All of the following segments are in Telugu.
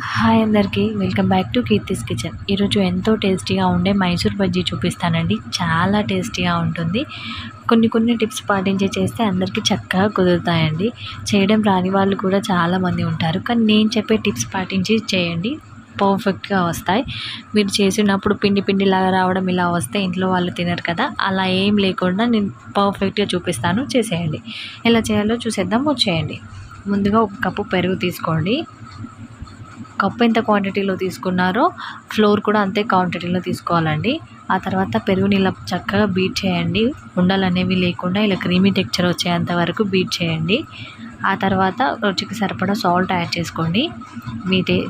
హాయ్ అందరికీ welcome back to Keerthi's kitchen. ఈరోజు ఎంతో టేస్టీగా ఉండే మైసూర్ బజ్జీ చూపిస్తానండి. చాలా టేస్టీగా ఉంటుంది. కొన్ని టిప్స్ పాటించి చేస్తే అందరికీ చక్కగా కుదురుతాయండి. చేయడం రాని వాళ్ళు కూడా చాలామంది ఉంటారు, కానీ నేను చెప్పే టిప్స్ పాటించి చేయండి, పర్ఫెక్ట్గా వస్తాయి. మీరు చేసినప్పుడు పిండిలాగా రావడం ఇలా వస్తే ఇంట్లో వాళ్ళు తినరు కదా, అలా ఏం లేకుండా నేను పర్ఫెక్ట్గా చూపిస్తాను, చేసేయండి. ఎలా చేయాలో చూసేద్దాం, వచ్చేయండి. ముందుగా ఒక కప్పు పెరుగు తీసుకోండి. కప్పు ఎంత క్వాంటిటీలో తీసుకున్నారో ఫ్లోర్ కూడా అంతే క్వాంటిటీలో తీసుకోవాలండి. ఆ తర్వాత పెరుగుని ఇలా చక్కగా బీట్ చేయండి. ఉండలు అనేవి లేకుండా ఇలా క్రీమీ టెక్చర్ వచ్చేంత వరకు బీట్ చేయండి. ఆ తర్వాత రుచికి సరిపడా సాల్ట్ యాడ్ చేసుకోండి.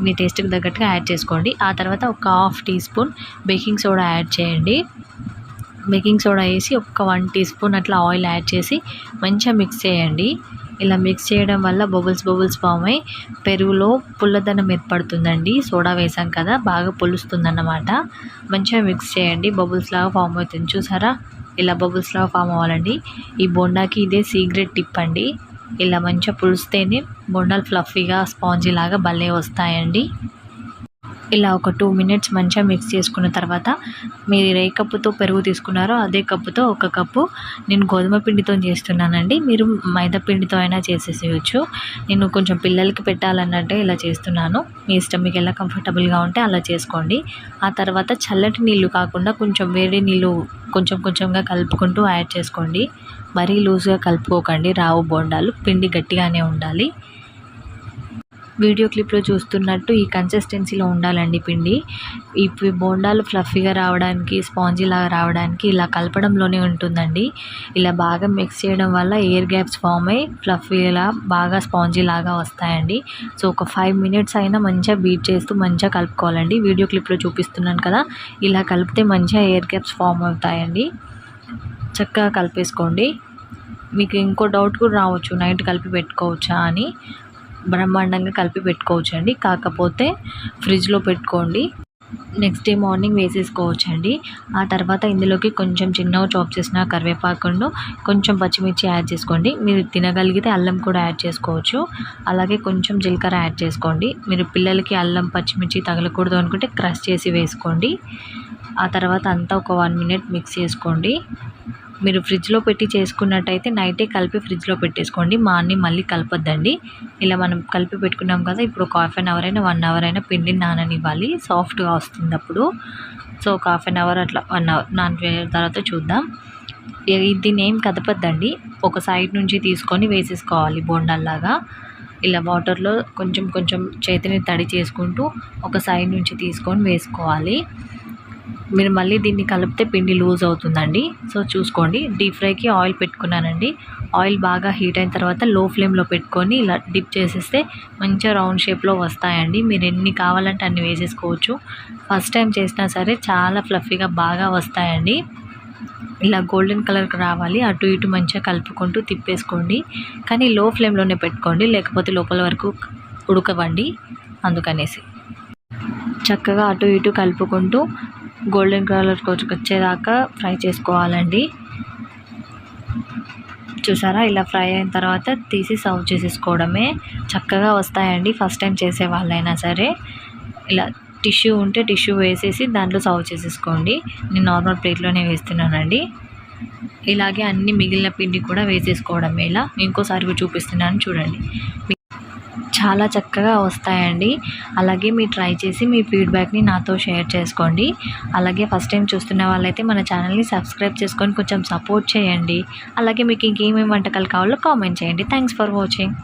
మీ టేస్ట్కి తగ్గట్టుగా యాడ్ చేసుకోండి. ఆ తర్వాత ఒక half teaspoon baking soda add చేయండి. బేకింగ్ సోడా వేసి ఒక 1 టీ స్పూన్ అట్లా ఆయిల్ యాడ్ చేసి మంచిగా మిక్స్ చేయండి. ఇలా మిక్స్ చేయడం వల్ల బబుల్స్ ఫామ్ అయ్యి పెరుగులో పుల్లదనం ఏర్పడుతుందండి. సోడా వేసాం కదా, బాగా పులుస్తుందన్నమాట. మంచిగా మిక్స్ చేయండి. బబుల్స్ లాగా ఫామ్ అవుతుంది, చూసారా? ఇలా బబుల్స్ లాగా ఫామ్ అవ్వాలండి. ఈ బొండాకి ఇదే సీక్రెట్ టిప్ అండి. ఇలా మంచిగా పులిస్తేనే బొండాలు ఫ్లఫీగా స్పాంజీ లాగా భలే వస్తాయండి. ఇలా ఒక 2 మినిట్స్ మంచిగా మిక్స్ చేసుకున్న తర్వాత మీరు ఏ కప్పుతో పెరుగు తీసుకున్నారో అదే కప్పుతో ఒక కప్పు నేను గోధుమ పిండితో చేస్తున్నానండి. మీరు మైదా పిండితో అయినా చేసేసేయచ్చు. నేను కొంచెం పిల్లలకి పెట్టాలన్నట్టే ఇలా చేస్తున్నాను. మీ ఇష్టం, మీకు ఎలా కంఫర్టబుల్గా ఉంటే అలా చేసుకోండి. ఆ తర్వాత చల్లటి నీళ్ళు కాకుండా కొంచెం వేడి నీళ్ళు కొంచెంగా కలుపుకుంటూ యాడ్ చేసుకోండి. మరీ లూజ్గా కలుపుకోకండి, రావు బోండాలు. పిండి గట్టిగానే ఉండాలి. వీడియో క్లిప్లో చూస్తున్నట్టు ఈ కన్సిస్టెన్సీలో ఉండాలండి పిండి. ఈ బోండాలు ఫ్లఫీగా రావడానికి, స్పాంజీలాగా రావడానికి ఇలా కలపడంలోనే ఉంటుందండి. ఇలా బాగా మిక్స్ చేయడం వల్ల ఎయిర్ గ్యాప్స్ ఫామ్ అయ్యి ఫ్లఫీలా బాగా స్పాంజీలాగా వస్తాయండి. సో ఒక 5 మినిట్స్ అయినా మంచిగా బీట్ చేస్తూ మంచిగా కలుపుకోవాలండి. వీడియో క్లిప్లో చూపిస్తున్నాను కదా, ఇలా కలిపితే మంచిగా ఎయిర్ గ్యాప్స్ ఫామ్ అవుతాయండి. చక్కగా కలిపేసుకోండి. మీకు ఇంకో డౌట్ కూడా రావచ్చు, నైట్ కలిపి పెట్టుకోవచ్చా అని. బ్రహ్మాండంగా కలిపి పెట్టుకోవచ్చు అండి, కాకపోతే ఫ్రిడ్జ్లో పెట్టుకోండి. నెక్స్ట్ డే మార్నింగ్ వేసేసుకోవచ్చండి. ఆ తర్వాత ఇందులోకి కొంచెం చిన్నగా చాప్ చేసిన కరివేపాకును, కొంచెం పచ్చిమిర్చి యాడ్ చేసుకోండి. మీరు తినగలిగితే అల్లం కూడా యాడ్ చేసుకోవచ్చు. అలాగే కొంచెం జీలకర్ర యాడ్ చేసుకోండి. మీరు పిల్లలకి అల్లం పచ్చిమిర్చి తగలకూడదు అనుకుంటే క్రష్ చేసి వేసుకోండి. ఆ తర్వాత అంతా ఒక 1 మినిట్ మిక్స్ చేసుకోండి. మీరు ఫ్రిడ్జ్లో పెట్టి చేసుకున్నట్టయితే నైటే కలిపి ఫ్రిడ్జ్లో పెట్టేసుకోండి. మార్నింగ్ మళ్ళీ కలపొద్దండి. ఇలా మనం కలిపి పెట్టుకున్నాం కదా, ఇప్పుడు ఒక 1/2 అవర్ అయినా 1 అవర్ అయినా పిండిని నాననివ్వాలి. సాఫ్ట్గా వస్తుంది అప్పుడు. సో ఒక 1/2 అవర్ అట్లా 1 అవర్ నానిపోయిన తర్వాత చూద్దాం. దీన్ని ఏం కదపద్దండి, ఒక సైడ్ నుంచి తీసుకొని వేసేసుకోవాలి బోండాల్లాగా. ఇలా వాటర్లో కొంచెం చేతిని తడి చేసుకుంటూ ఒక సైడ్ నుంచి తీసుకొని వేసుకోవాలి. మీరు మళ్ళీ దీన్ని కలిపితే పిండి లూజ్ అవుతుందండి. సో చూసుకోండి. డీప్ ఫ్రైకి ఆయిల్ పెట్టుకున్నానండి. ఆయిల్ బాగా హీట్ అయిన తర్వాత లో ఫ్లేమ్లో పెట్టుకొని ఇలా డిప్ చేసేస్తే మంచిగా రౌండ్ షేప్లో వస్తాయండి. మీరు ఎన్ని కావాలంటే అన్ని వేసేసుకోవచ్చు. ఫస్ట్ టైం చేసినా సరే చాలా ఫ్లఫీగా బాగా వస్తాయండి. ఇలా గోల్డెన్ కలర్కి రావాలి. అటు ఇటు మంచిగా కలుపుకుంటూ తిప్పేసుకోండి. కానీ లో ఫ్లేమ్లోనే పెట్టుకోండి, లేకపోతే లోపల వరకు ఉడకవండి. అందుకనేసి చక్కగా అటు ఇటు కలుపుకుంటూ గోల్డెన్ కలర్కి వచ్చేదాకా ఫ్రై చేసుకోవాలండి. చూసారా? ఇలా ఫ్రై అయిన తర్వాత తీసి సర్వ్ చేసేసుకోవడమే. చక్కగా వస్తాయండి. ఫస్ట్ టైం చేసే వాళ్ళైనా సరే ఇలా టిష్యూ ఉంటే టిష్యూ వేసేసి దాంట్లో సర్వ్ చేసేసుకోండి. నేను నార్మల్ ప్లేట్లోనే వేస్తున్నానండి. ఇలాగే అన్ని మిగిలిన పిండి కూడా వేసేసుకోవడమే. ఇలా ఇంకోసారి చూపిస్తున్నాను చూడండి. చాలా చక్కగా వస్తాయండి. అలాగే మీరు ట్రై చేసి మీ ఫీడ్బ్యాక్ని నాతో షేర్ చేసుకోండి. అలాగే ఫస్ట్ టైం చూస్తున్న వాళ్ళైతే మన ఛానల్ని సబ్స్క్రైబ్ చేసుకొని కొంచెం సపోర్ట్ చేయండి. అలాగే మీకు ఇంకేమేమి వంటకాలు కావాలో కామెంట్ చేయండి. Thanks for watching.